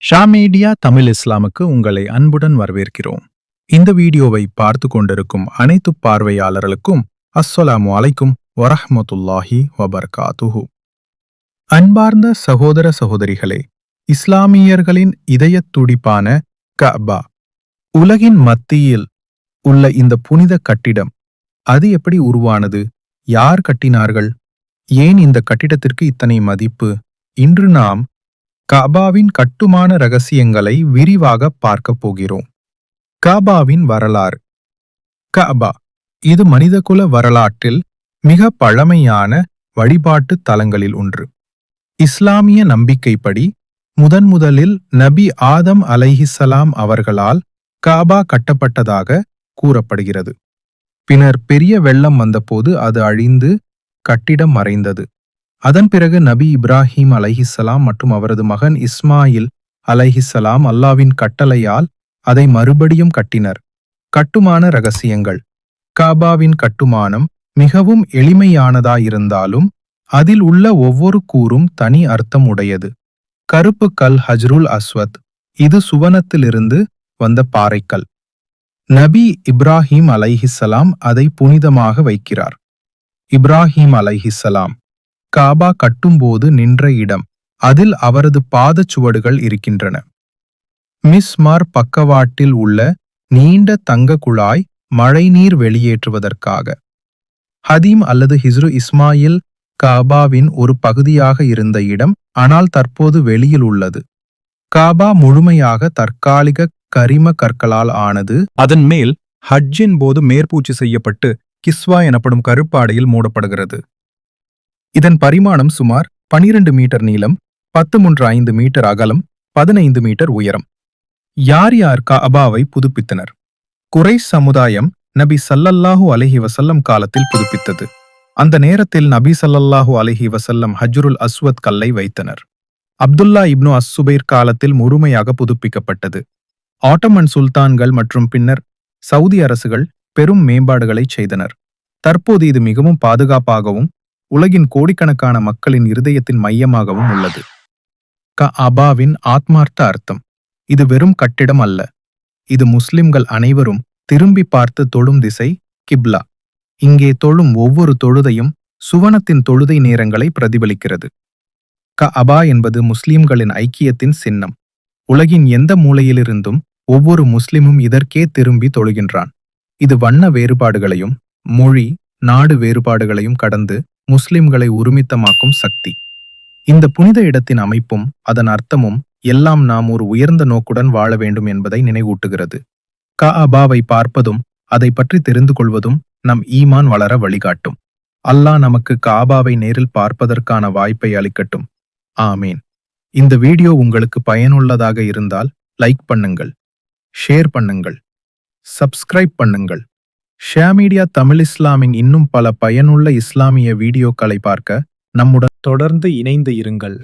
Shah media Tamil இஸ்லாமுக்கு உங்களை அன்புடன் வரவேற்கிறோம். இந்த வீடியோவை பார்த்து கொண்டிருக்கும் அனைத்து பார்வையாளர்களுக்கும் அஸ்ஸலாமு அலைக்கும் வரஹ்மத்துல்லாஹி வபர்காத்துஹு. அன்பார்ந்த சகோதர சகோதரிகளே, இஸ்லாமியர்களின் இதயத் துடிப்பான கஅபா, உலகின் மத்தியில் உள்ள இந்த புனித கட்டிடம், அது எப்படி உருவானது? யார் கட்டினார்கள்? ஏன் இந்த கட்டிடத்திற்கு இத்தனை மதிப்பு? இன்று நாம் கஅபாவின் கட்டுமான ரகசியங்களை விரிவாக பார்க்கப் போகிறோம். கஅபாவின் வரலாறு. கஅபா, இது மனிதகுல வரலாற்றில் மிக பழமையான வழிபாட்டு தலங்களில் ஒன்று. இஸ்லாமிய நம்பிக்கைப்படி முதன்முதலில் நபி ஆதம் அலைஹிஸ்ஸலாம் அவர்களால் கஅபா கட்டப்பட்டதாக கூறப்படுகிறது. பின்னர் பெரிய வெள்ளம் வந்தபோது அது அழிந்து கட்டிடம் மறைந்தது. அதன் பிறகு நபி இப்ராஹிம் அலைஹிஸ்ஸலாம் மற்றும் அவரது மகன் இஸ்மாயில் அலைஹிஸ்ஸலாம் அல்லாவின் கட்டளையால் அதை மறுபடியும் கட்டினர். கட்டுமான ரகசியங்கள். கஅபாவின் கட்டுமானம் மிகவும் எளிமையானதாயிருந்தாலும் அதில் உள்ள ஒவ்வொரு கூறும் தனி அர்த்தம் உடையது. கருப்பு கல் ஹஜ்ருல் அஸ்வத், இது சுவனத்திலிருந்து வந்த பாறைக்கல். நபி இப்ராஹிம் அலைஹிஸ்ஸலாம் அதை புனிதமாக வைக்கிறார். இப்ராஹிம் அலைஹிஸ்ஸலாம் கஅபா கட்டும்போது நின்ற இடம், அதில் அவரது பாதச்சுவடுகள் இருக்கின்றன. மிஸ்மார் பக்கவாட்டில் உள்ள நீண்ட தங்க குழாய் மழைநீர் வெளியேற்றுவதற்காக. ஹதீம் அல்லது ஹிஸ்ரு இஸ்மாயில் கஅபாவின் ஒரு பகுதியாக இருந்த இடம், ஆனால் தற்போது வெளியில் உள்ளது. கஅபா முழுமையாக தற்காலிக கரிம கற்களால் ஆனது. அதன் மேல் ஹஜ்ஜின் போது மேற்பூச்சு செய்யப்பட்டு கிஸ்வா எனப்படும் கருப்பாடையில் மூடப்படுகிறது. இதன் பரிமாணம் சுமார் 12 மீட்டர் நீளம், 10.5 மீட்டர் அகலம், 15 மீட்டர் உயரம். யார் யார் கஅபாவை புதுப்பித்தனர்? குறைஷ் சமுதாயம் நபி ஸல்லல்லாஹு அலைஹி வஸல்லம் காலத்தில் புதுப்பித்தது. அந்த நேரத்தில் நபி ஸல்லல்லாஹு அலைஹி வஸல்லம் ஹஜ்ருல் அஸ்வத் கல்லை வைத்தனர். அப்துல்லா இப்னு அஸ்ஸுபைர் காலத்தில் முழுமையாக புதுப்பிக்கப்பட்டது. ஆட்டோமன் சுல்தான்கள் மற்றும் பின்னர் சவுதி அரசுகள் பெரும் மேம்பாடுகளை செய்தனர். தற்போது இது மிகவும் பாதுகாப்பாகவும் உலகின் கோடிக்கணக்கான மக்களின் இருதயத்தின் மையமாகவும் உள்ளது. கஅபாவின் ஆத்மார்த்த அர்த்தம். இது வெறும் கட்டிடம் அல்ல. இது முஸ்லிம்கள் அனைவரும் திரும்பி பார்த்து தொழும் திசை, கிப்லா. இங்கே தொழும் ஒவ்வொரு தொழுதையும் சுவனத்தின் தொழுதை நேரங்களை பிரதிபலிக்கிறது. கஅபா என்பது முஸ்லிம்களின் ஐக்கியத்தின் சின்னம். உலகின் எந்த மூலையிலிருந்தும் ஒவ்வொரு முஸ்லிமும் இதற்கே திரும்பி தொழுகின்றான். இது வண்ண வேறுபாடுகளையும் மொழி, நாடு வேறுபாடுகளையும் கடந்து முஸ்லிம்களை ஒருமித்தமாக்கும் சக்தி. இந்த புனித இடத்தின் அமைப்பும் அதன் அர்த்தமும் எல்லாம் நாம் ஒரு உயர்ந்த நோக்குடன் வாழ வேண்டும் என்பதை நினைவூட்டுகிறது. கஅபாவை பார்ப்பதும் அதை பற்றி தெரிந்து கொள்வதும் நம் ஈமான் வளர வழிகாட்டும். அல்லாஹ் நமக்கு கஅபாவை நேரில் பார்ப்பதற்கான வாய்ப்பை அளிக்கட்டும். ஆமீன். இந்த வீடியோ உங்களுக்கு பயனுள்ளதாக இருந்தால் லைக் பண்ணுங்கள், ஷேர் பண்ணுங்கள், சப்ஸ்கிரைப் பண்ணுங்கள். ஷா மீடியா தமிழ் இஸ்லாமின் இன்னும் பல பயனுள்ள இஸ்லாமிய வீடியோக்களை பார்க்க நம்முடன் தொடர்ந்து இணைந்து இருங்கள்.